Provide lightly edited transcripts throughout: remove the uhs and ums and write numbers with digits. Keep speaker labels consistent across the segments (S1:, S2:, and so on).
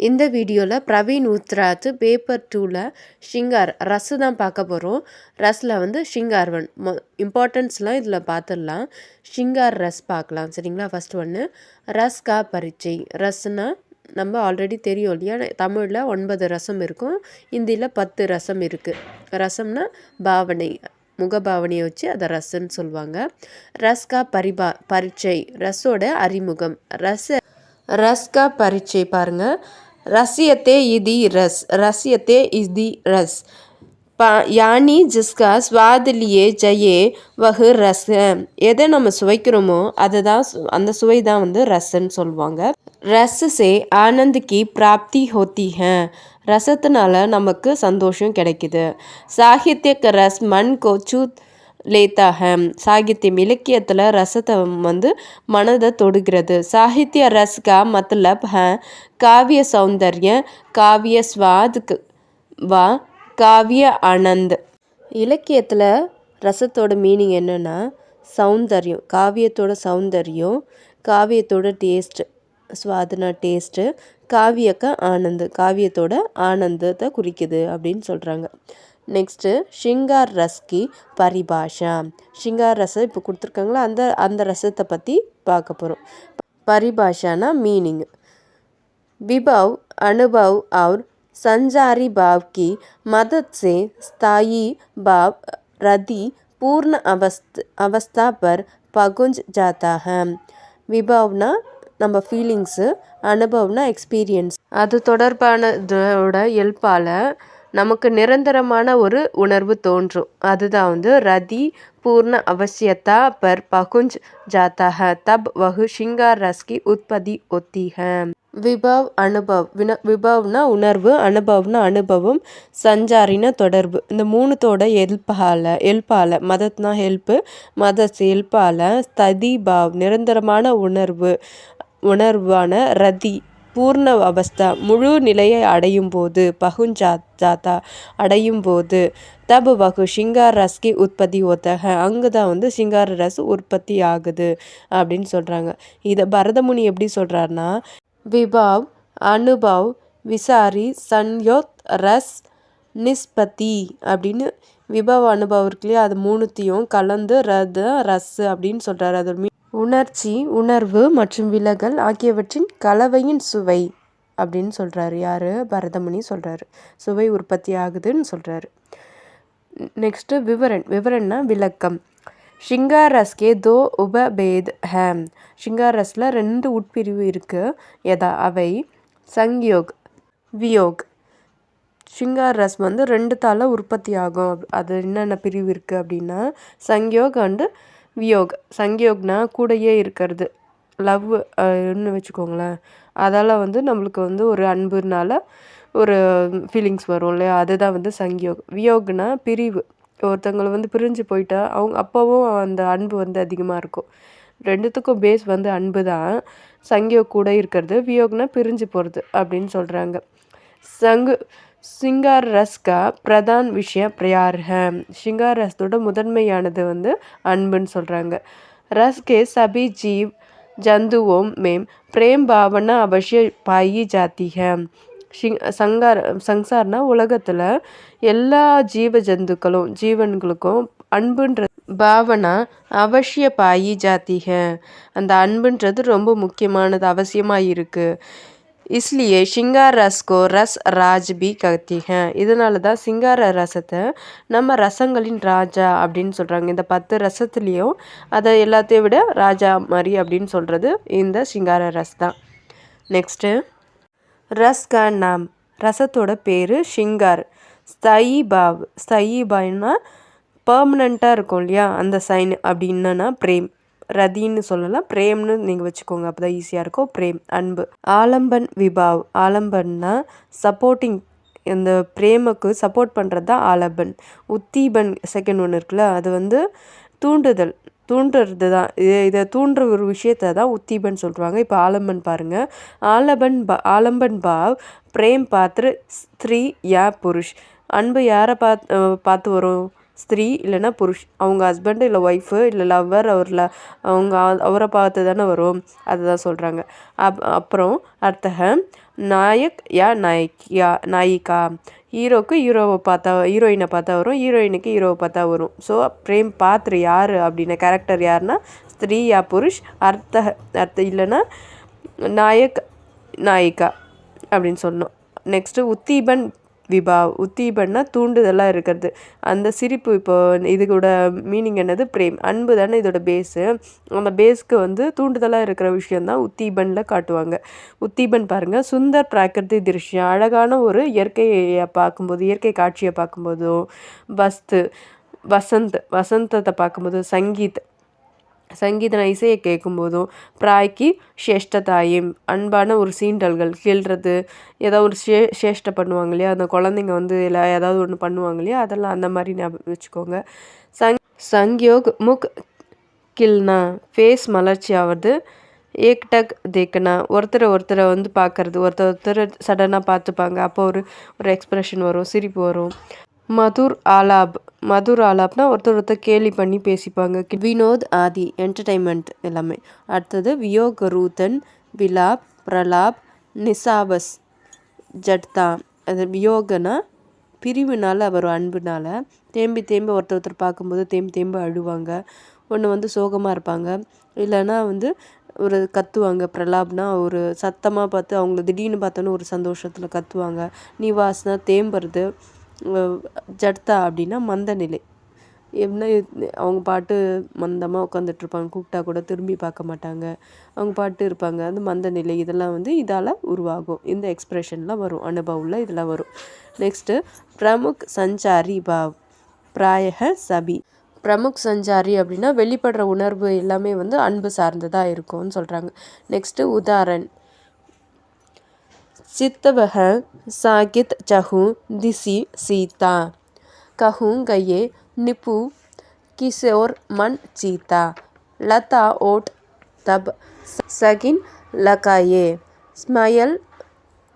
S1: இந்த வீடியோவில் பிரவீன் உத்ராத் பேப்பர் 2ல் ஷிங்கார் ரஸ் தான் பார்க்க போகிறோம். ரஸில் வந்து ஷிங்கார் ஒன் இம்பார்ட்டன்ஸ்லாம் இதில் பார்த்துடலாம். ஷிங்கார் ரஸ் பார்க்கலாம் சரிங்களா. ஃபஸ்ட் ஒன்று ரஸ் கா பரிச்சை. ரஸ்னால் நம்ம ஆல்ரெடி தெரியும் இல்லையா, தமிழில் 9 ரசம் இருக்கும், ஹிந்தியில் 10 ரசம் இருக்குது. ரசம்னா பாவனை, முகபாவனையை வச்சு அதை ரஸ்ன்னு சொல்லுவாங்க. ரஸ் கா பரிச்சை, ரஸோட அறிமுகம். रस का परिचय पाருங்க. रसियते इदी रस, रसियते इदी रस यानी जिसका स्वाद लिए जाए वह रस है. எதை நம்ம சுவைக்கிறோமோ அதுதான் அந்த சுவை தான் வந்து ரசன்னு சொல்லுவாங்க. रस से आनंद की प्राप्ति होती है. ரசத்தினால நமக்கு சந்தோஷம் கிடைக்குது. साहित्य का रस मन को छू लेता है. சாகித்யம் இலக்கியத்தில் ரசத்தை வந்து மனதை தொடுகிறது. சாகித்ய रस का मतलब है काव्य सौंदर्य, काव्य स्वाद व काव्य आनंद. இலக்கியத்தில் ரசத்தோட மீனிங் என்னென்னா சௌந்தர்யம், காவியத்தோட சௌந்தர்யம், காவியத்தோட டேஸ்ட், ஸ்வாதுனா டேஸ்ட்டு, காவியக்க ஆனந்த், காவியத்தோட ஆனந்தத்தை குறிக்குது அப்படின்னு சொல்கிறாங்க. நெக்ஸ்ட்டு ஷிங்கார் ரஸ் கி பரிபாஷா. ஷிங்கார் ரசம் இப்போ கொடுத்துருக்காங்களா, அந்த ரசத்தை பற்றி பார்க்க போகிறோம். परिभाषा मीनिंग विभव, अनुभव और संचारी भाव की मदद से स्थायी भाव रति पूर्ण अवस्था पर पहुंच जाता है. विभवना நம்ம ஃபீலிங்ஸு, அனுபவம்னா எக்ஸ்பீரியன்ஸ், அது தொடர்பானதோட இயல்பால் நமக்கு நிரந்தரமான ஒரு உணர்வு தோன்றும். அதுதான் வந்து ரதி பூர்ண அவசியத்தா பர் பகுஞ்ச் ஜாத்தா है तब वह श्रृंगार रस की उत्पत्ति होती है. விபவ் அனுபவ், விபவ்னா உணர்வு, அனுபவ்னா அனுபவம், சஞ்சாரினா தொடர்பு. இந்த மூணுத்தோட ஹெல்ப்பால் மதத்னா ஹெல்ப்பு, ஹெல்ப்பால் ஸ்ததி பாவ் நிரந்தரமான உணர்வான ரதி பூர்ண அவஸ்தா முழு நிலையை அடையும் போது, பகுஞ்சாத்தா அடையும் போது, தப் வகு ஷிங்கார் ரஸ்கி உற்பத்தி ஒத்தக, அங்கே தான் வந்து ஷிங்கார ரஸ் உற்பத்தி ஆகுது அப்படின்னு சொல்கிறாங்க. இதை பரதமுனி எப்படி சொல்கிறாருன்னா விபவ், அனுபவ், விசாரி, சன்யோத், ரஸ், நிஸ்பதி அப்படின்னு விபவ் அனுபவம் இருக்குல்லையா, அது மூணுத்தையும் கலந்து ரஸ் அப்படின்னு சொல்கிறாரு. அது உணர்ச்சி, உணர்வு மற்றும் விலகல் ஆகியவற்றின் கலவையின் சுவை அப்படின்னு சொல்கிறாரு. யார்? பரதமுனி சொல்கிறாரு. சுவை உற்பத்தி ஆகுதுன்னு சொல்கிறாரு. நெக்ஸ்ட்டு விவரன்னா விளக்கம். ஷிங்கார் ரஸ்கே தோ உபபேத் ஹேம். ஷிங்கார் ரஸில் 2 உட்பிரிவு இருக்குது. அவை சங்யோக், வியோக். ஷிங்கார் ரஸ் வந்து 2 உற்பத்தி ஆகும். அது என்னென்ன பிரிவு இருக்குது அப்படின்னா சங்யோக் அண்டு வியோக். சங்கயோக்னா கூடையே இருக்கிறது, லவ்னு வச்சுக்கோங்களேன். அதால் வந்து நம்மளுக்கு வந்து ஒரு அன்புனால ஒரு ஃபீலிங்ஸ் வரும் இல்லையா, அதுதான் வந்து சங்கயோக். வியோக்னா பிரிவு, ஒருத்தங்களை வந்து பிரிஞ்சு போயிட்டா அவங்க அப்போவும் அந்த அன்பு வந்து அதிகமாக இருக்கும். 2த்துக்கும் பேஸ் வந்து அன்பு தான். சங்கயோக் கூட இருக்கிறது, வியோக்னா பிரிஞ்சு போகிறது அப்படின்னு சொல்கிறாங்க. சிங்கார் ரஸ் கா பிரதான் விஷய பியார் ஹை. ஷிங்கார் ரஸோட முதன்மையானது வந்து அன்புன்னு சொல்கிறாங்க. रस के सभी जीव जंतुओं में प्रेम भावना अवश्य पाई जाती है. சங்சார்னா உலகத்தில் எல்லா ஜீவன்களுக்கும் அன்புன்ற பாவனா அவசிய பாயி ஜாத்தி ஹை. அந்த அன்புன்றது ரொம்ப முக்கியமானது, அவசியமாக இருக்குது. इसलिए ஷிங்கார் ரஸ் கோ ரஸ் ராஜ் பி கத்தி ஹை. இதனால தான் சிங்கார ரசத்தை நம்ம ரசங்களின் ராஜா அப்படின்னு சொல்கிறாங்க. இந்த 10 ரசத்துலேயும் அதை எல்லாத்தையும் விட ராஜா மாதிரி அப்படின்னு சொல்கிறது இந்த சிங்கார ரஸ் தான். நெக்ஸ்ட்டு ரஸ் கா நாம். ரசத்தோட பேர் ஷிங்கார். ஸ்தாயி பாவ், ஸ்தாயி பாவ்னா பர்மனண்ட்டாக இருக்கும் இல்லையா, அந்த சைன். அப்படின்னா பிரேம், ரதின்னு சொல்லலாம், பிரேம்னு நீங்கள் வச்சுக்கோங்க, அப்போ தான் ஈஸியாக இருக்கும். பிரேம் அன்பு. ஆலம்பன் விபாவ். ஆலம்பன்னா சப்போர்ட்டிங், இந்த பிரேமுக்கு சப்போர்ட் பண்ணுறது தான் ஆலம்பன். உத்தீபன் செகண்ட் ஒன்று இருக்குல்ல, அது வந்து தூண்டுறது தான். இதை தூண்டுற ஒரு விஷயத்தை தான் உத்தீபன் சொல்கிறாங்க. இப்போ ஆலம்பன் பாருங்கள். ஆலம்பன் பாவ் பிரேம் பாத்திர ஸ்திரீ யா புருஷ். அன்பு யாரை பார்த்து வரும்? ஸ்திரீ இல்லைன்னா புருஷ், அவங்க ஹஸ்பண்டு இல்லை ஒய்ஃபு இல்லை லவ்வர், அவங்க அவரை பார்த்து தானே வரும், அதுதான் சொல்கிறாங்க. அப்புறம் அர்த்தக நாயக் யா நாயிகா, ஹீரோக்கு ஹீரோயினை பார்த்தா வரும், ஹீரோயினுக்கு ஹீரோவை பார்த்தா வரும். ஸோ பிரேம் பாத்திர யார் அப்படின்னா கேரக்டர் யாருன்னா ஸ்திரீ யா புருஷ், அர்த்தம் இல்லைன்னா நாயக் நாயிகா அப்படின்னு சொல்லணும். நெக்ஸ்ட்டு உத்தீபன் விபாவ். உத்தீபன்னா தூண்டுதலாக இருக்கிறது. அந்த சிரிப்பு, இப்போ இது கூட மீனிங் என்னது, பிரேம், அன்பு தானே இதோட பேஸு. அந்த பேஸ்க்கு வந்து தூண்டுதலாக இருக்கிற விஷயந்தான் உத்தீபனில் காட்டுவாங்க. உத்தீபன் பாருங்கள், சுந்தர் பிராகிருதி திருஷ்யம், அழகான ஒரு இயற்கையை பார்க்கும்போது, இயற்கை காட்சியை பார்க்கும்போதும், வசந்தத்தை பார்க்கும்போது, சங்கீதன இசையை கேட்கும்போதும், பிராய்க்கு சேஷ்டதாயும், அன்பான ஒரு சீண்டல்கள், கிள்றது, ஏதாவது ஒரு சேஷ்டை பண்ணுவாங்க இல்லையா, அந்த குழந்தைங்க வந்து இல்லை ஏதாவது ஒன்று பண்ணுவாங்க இல்லையா, அதெல்லாம் அந்த மாதிரி ஞாபகம் வச்சுக்கோங்க. சங்யோக் முக் கில்னா, ஃபேஸ் மலர்ச்சி ஆகிறது. ஏக்டக் தேக்கனா, ஒருத்தரை வந்து பார்க்கறது, ஒருத்தர் சடனாக பார்த்துப்பாங்க, அப்போ ஒரு எக்ஸ்ப்ரெஷன் வரும், சிரிப்பு வரும். மதுர் ஆலாப்னா ஒருத்தர் கேலி பண்ணி பேசிப்பாங்க. வினோத் ஆதி, என்டர்டைன்மெண்ட் எல்லாமே. அடுத்தது வியோக் ரூதன், விலாப், பிரலாப், நிசாபஸ், ஜட்தா. அது வியோகனா பிரிவுனால வரும், அன்புனால தேம்பி ஒருத்தர் பார்க்கும்போது தேம்பி அழுவாங்க. ஒன்று வந்து சோகமாக இருப்பாங்க, இல்லைன்னா வந்து ஒரு கத்துவாங்க. பிரலாப்னா ஒரு சத்தமாக பார்த்து அவங்கள திடீர்னு பார்த்தோன்னு ஒரு சந்தோஷத்தில் கத்துவாங்க. நிவாஸ்னா தேம்புறது. ஜட்தா அப்படின்னா மந்த நிலை, என்ன அவங்க பாட்டு மந்தமாக உட்காந்துட்ருப்பாங்க, கூப்பிட்டா கூட திரும்பி பார்க்க மாட்டாங்க, அவங்க பாட்டு இருப்பாங்க, அது மந்த நிலை. இதெல்லாம் வந்து இதால் உருவாகும், இந்த எக்ஸ்ப்ரெஷன்லாம் வரும், அனுபவில் இதெல்லாம் வரும். நெக்ஸ்ட்டு பிரமுக் சஞ்சாரி பாவ், பிராயக சபி. பிரமுக் சஞ்சாரி அப்படின்னா வெளிப்படுற உணர்வு எல்லாமே வந்து அன்பு சார்ந்ததாக இருக்கும்னு சொல்கிறாங்க. நெக்ஸ்ட்டு உதாரண், சித்தவக சாகித் சஹூ திசி சீதா, கஹூ கயே நிப்பு கிஷோர் மன் சீதா, லதா ஓட் தப் சகின் லகாயே, ஸ்மயல்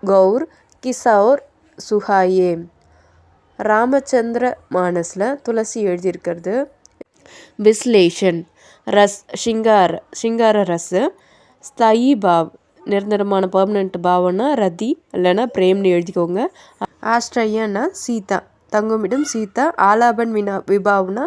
S1: கௌர் கிஷோர் சுஹாயே. ராமச்சந்திர மானஸில் துளசி எழுதியிருக்கிறது. விஸ்லேஷன், ஷிங்கார ரஸ், ஸ்தாயி பாவ், நிரந்தரமான பர்மனெண்ட் பாவம்னா ரதி இல்லைன்னா பிரேம்னு எழுதிக்கோங்க. ஆஸ்ட்ரயன்னா சீதா, தங்குமிடம் சீதா. ஆலாபன் விபாவ்னா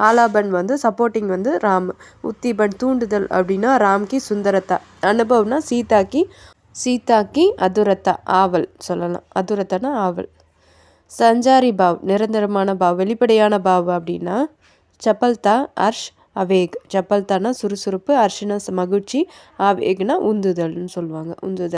S1: ஆலாபன் வந்து சப்போர்ட்டிங் வந்து ராம். உத்தீபன் தூண்டுதல் அப்படின்னா ராம்கி சுந்தரத்தா. அனுபவ்னா சீதாக்கி அதுரத்தா, ஆவல் சொல்லலாம். அதுரத்தானா ஆவல். சஞ்சாரி பாவ், நிரந்தரமான பாவ், வெளிப்படையான பாவ் அப்படின்னா சப்பல்தா, அர்ஷ், அவேக். சப்பல்தானா சுறுசுறுப்பு, அர்ஷ்னா மகிழ்ச்சி, ஆவேக்னா உந்துதல்னு சொல்லுவாங்க, உந்துதல்.